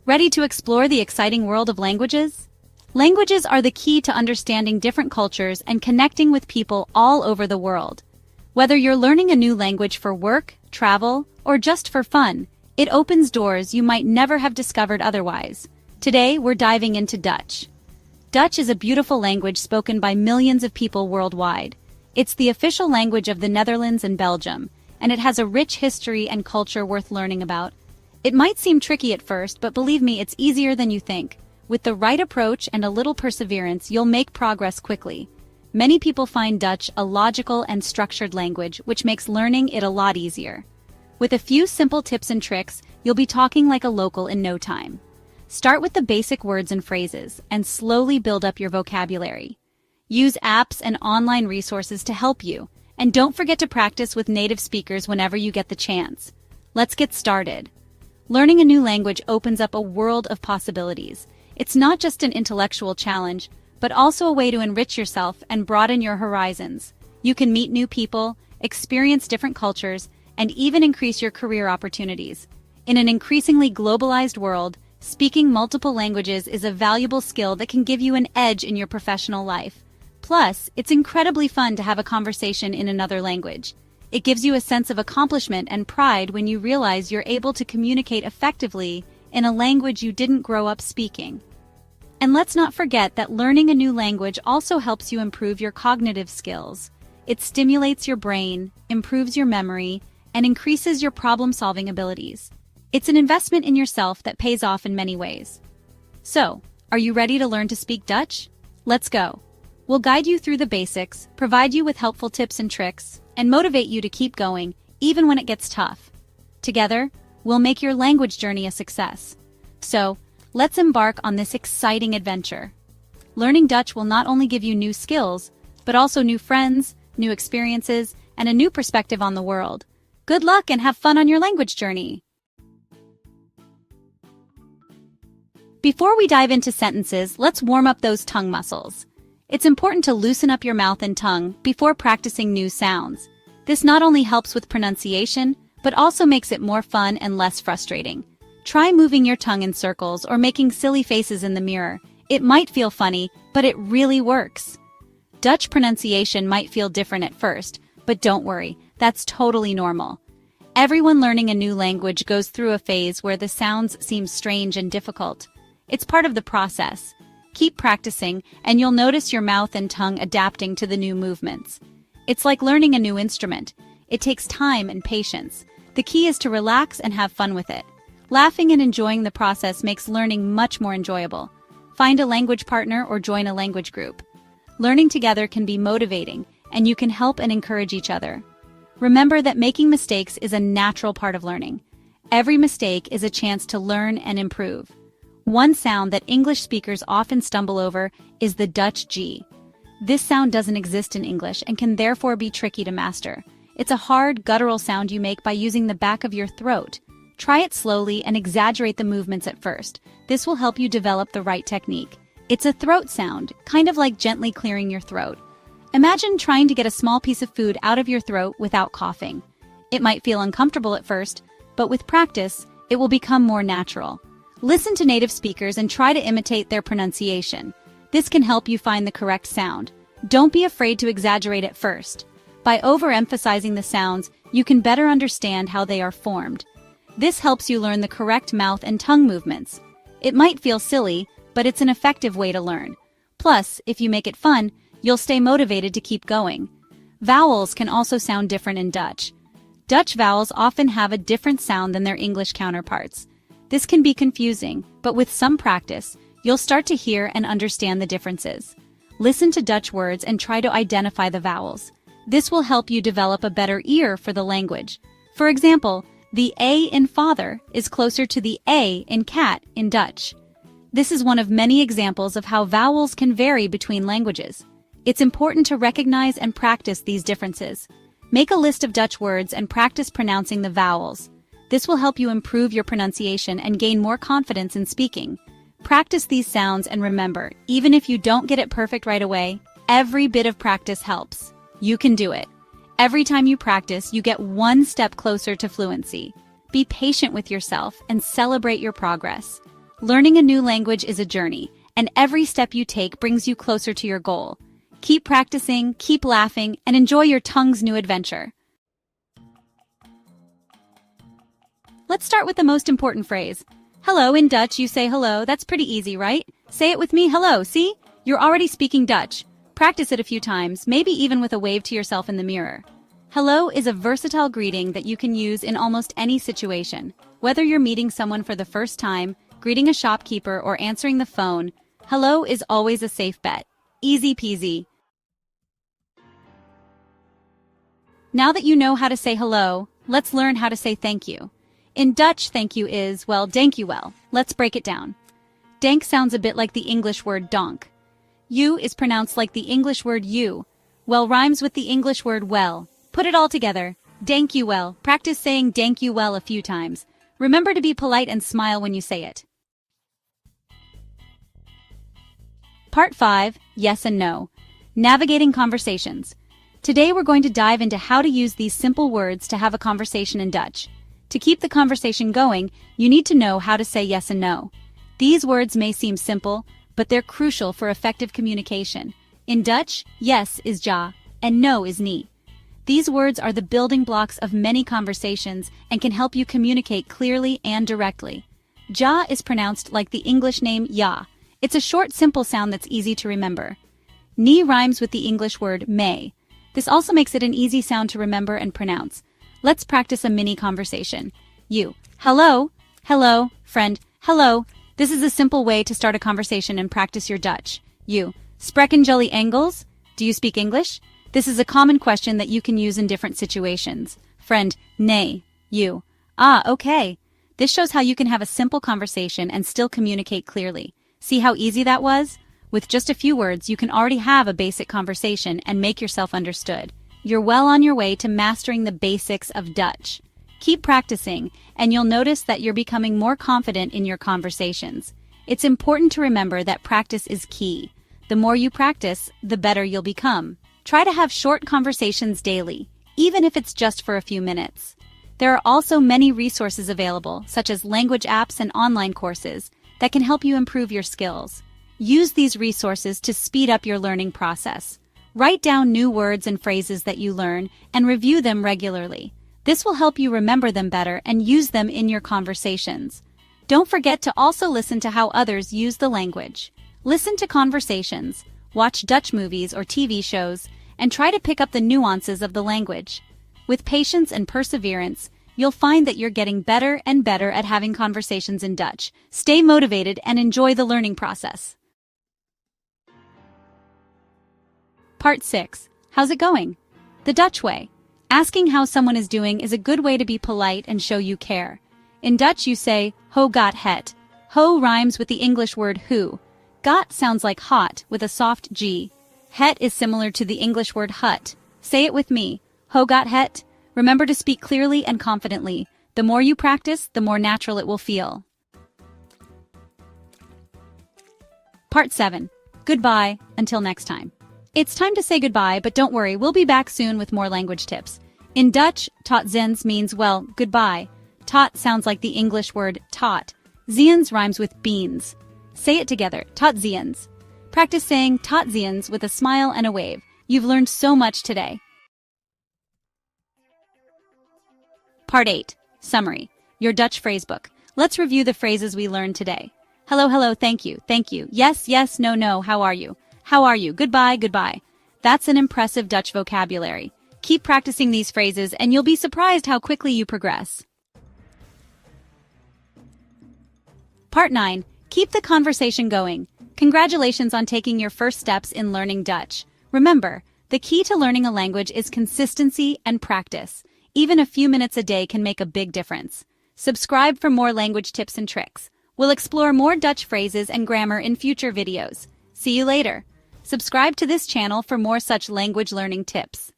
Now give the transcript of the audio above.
Ready to explore the exciting world of languages? Languages are the key to understanding different cultures and connecting with people all over the world. Whether you're learning a new language for work, travel, or just for fun, it opens doors you might never have discovered otherwise. Today, we're diving into Dutch. Dutch is a beautiful language spoken by millions of people worldwide. It's the official language of the Netherlands and Belgium, and it has a rich history and culture worth learning about. It might seem tricky at first, but believe me, it's easier than you think. With the right approach and a little perseverance, you'll make progress quickly. Many people find Dutch a logical and structured language, which makes learning it a lot easier. With a few simple tips and tricks, you'll be talking like a local in no time. Start with the basic words and phrases, and slowly build up your vocabulary. Use apps and online resources to help you, and don't forget to practice with native speakers whenever you get the chance. Let's get started. Learning a new language opens up a world of possibilities. It's not just an intellectual challenge, but also a way to enrich yourself and broaden your horizons. You can meet new people, experience different cultures, and even increase your career opportunities. In an increasingly globalized world, speaking multiple languages is a valuable skill that can give you an edge in your professional life. Plus, it's incredibly fun to have a conversation in another language. It gives you a sense of accomplishment and pride when you realize you're able to communicate effectively in a language you didn't grow up speaking. And let's not forget that learning a new language also helps you improve your cognitive skills. It stimulates your brain, improves your memory, and increases your problem-solving abilities. It's an investment in yourself that pays off in many ways. So, are you ready to learn to speak Dutch? Let's go. We'll guide you through the basics, provide you with helpful tips and tricks, and motivate you to keep going, even when it gets tough. Together, we'll make your language journey a success. So, let's embark on this exciting adventure. Learning Dutch will not only give you new skills, but also new friends, new experiences, and a new perspective on the world. Good luck and have fun on your language journey! Before we dive into sentences, let's warm up those tongue muscles. It's important to loosen up your mouth and tongue before practicing new sounds. This not only helps with pronunciation, but also makes it more fun and less frustrating. Try moving your tongue in circles or making silly faces in the mirror. It might feel funny, but it really works. Dutch pronunciation might feel different at first, but don't worry, that's totally normal. Everyone learning a new language goes through a phase where the sounds seem strange and difficult. It's part of the process. Keep practicing, and you'll notice your mouth and tongue adapting to the new movements. It's like learning a new instrument. It takes time and patience. The key is to relax and have fun with it. Laughing and enjoying the process makes learning much more enjoyable. Find a language partner or join a language group. Learning together can be motivating, and you can help and encourage each other. Remember that making mistakes is a natural part of learning. Every mistake is a chance to learn and improve. One sound that English speakers often stumble over is the Dutch G. This sound doesn't exist in English and can therefore be tricky to master. It's a hard, guttural sound you make by using the back of your throat. Try it slowly and exaggerate the movements at first. This will help you develop the right technique. It's a throat sound, kind of like gently clearing your throat. Imagine trying to get a small piece of food out of your throat without coughing. It might feel uncomfortable at first, but with practice, it will become more natural. Listen to native speakers and try to imitate their pronunciation. This can help you find the correct sound. Don't be afraid to exaggerate at first. By overemphasizing the sounds, you can better understand how they are formed. This helps you learn the correct mouth and tongue movements. It might feel silly, but it's an effective way to learn. Plus, if you make it fun, you'll stay motivated to keep going. Vowels can also sound different in Dutch. Dutch vowels often have a different sound than their English counterparts. This can be confusing, but with some practice, you'll start to hear and understand the differences. Listen to Dutch words and try to identify the vowels. This will help you develop a better ear for the language. For example, the A in father is closer to the A in cat in Dutch. This is one of many examples of how vowels can vary between languages. It's important to recognize and practice these differences. Make a list of Dutch words and practice pronouncing the vowels. This will help you improve your pronunciation and gain more confidence in speaking. Practice these sounds and remember, even if you don't get it perfect right away, every bit of practice helps. You can do it. Every time you practice, you get one step closer to fluency. Be patient with yourself and celebrate your progress. Learning a new language is a journey, and every step you take brings you closer to your goal. Keep practicing, keep laughing, and enjoy your tongue's new adventure. Let's start with the most important phrase. Hello, in Dutch you say hello, that's pretty easy, right? Say it with me, hello, see? You're already speaking Dutch. Practice it a few times, maybe even with a wave to yourself in the mirror. Hello is a versatile greeting that you can use in almost any situation. Whether you're meeting someone for the first time, greeting a shopkeeper, or answering the phone, hello is always a safe bet. Easy peasy. Now that you know how to say hello, let's learn how to say thank you. In Dutch, thank you is, well, dank you well. Let's break it down. Dank sounds a bit like the English word donk. You is pronounced like the English word you. Well rhymes with the English word well. Put it all together. Dank you well. Practice saying dank you well a few times. Remember to be polite and smile when you say it. Part 5, Yes and No. Navigating conversations. Today we're going to dive into how to use these simple words to have a conversation in Dutch. To keep the conversation going, you need to know how to say yes and no. These words may seem simple, but they're crucial for effective communication. In Dutch, yes is ja, and no is nie. These words are the building blocks of many conversations and can help you communicate clearly and directly. Ja is pronounced like the English name ja. It's a short, simple sound that's easy to remember. Nie rhymes with the English word may. This also makes it an easy sound to remember and pronounce. Let's practice a mini conversation. You. Hello. Hello, friend. Hello. This is a simple way to start a conversation and practice your Dutch. You. Spreken jullie Engels? Do you speak English? This is a common question that you can use in different situations. Friend. Nee. You. Ah, okay. This shows how you can have a simple conversation and still communicate clearly. See how easy that was? With just a few words, you can already have a basic conversation and make yourself understood. You're well on your way to mastering the basics of Dutch. Keep practicing, and you'll notice that you're becoming more confident in your conversations. It's important to remember that practice is key. The more you practice, the better you'll become. Try to have short conversations daily, even if it's just for a few minutes. There are also many resources available, such as language apps and online courses, that can help you improve your skills. Use these resources to speed up your learning process. Write down new words and phrases that you learn and review them regularly. This will help you remember them better and use them in your conversations. Don't forget to also listen to how others use the language. Listen to conversations, watch Dutch movies or TV shows, and try to pick up the nuances of the language. With patience and perseverance, you'll find that you're getting better and better at having conversations in Dutch. Stay motivated and enjoy the learning process. Part 6. How's it going? The Dutch way. Asking how someone is doing is a good way to be polite and show you care. In Dutch you say, hoe gaat het. Hoe rhymes with the English word who. Got sounds like hot with a soft G. Het is similar to the English word hut. Say it with me. Hoe gaat het? Remember to speak clearly and confidently. The more you practice, the more natural it will feel. Part 7. Goodbye, until next time. It's time to say goodbye, but don't worry, we'll be back soon with more language tips. In Dutch, tot ziens means, well, goodbye. Tot sounds like the English word tot. Ziens rhymes with beans. Say it together, tot ziens. Practice saying tot ziens with a smile and a wave. You've learned so much today. Part 8. Summary. Your Dutch phrasebook. Let's review the phrases we learned today. Hello, hello, thank you, thank you. Yes, yes, no, no, how are you? How are you? Goodbye, goodbye. That's an impressive Dutch vocabulary. Keep practicing these phrases and you'll be surprised how quickly you progress. Part 9. Keep the conversation going. Congratulations on taking your first steps in learning Dutch. Remember, the key to learning a language is consistency and practice. Even a few minutes a day can make a big difference. Subscribe for more language tips and tricks. We'll explore more Dutch phrases and grammar in future videos. See you later. Subscribe to this channel for more such language learning tips.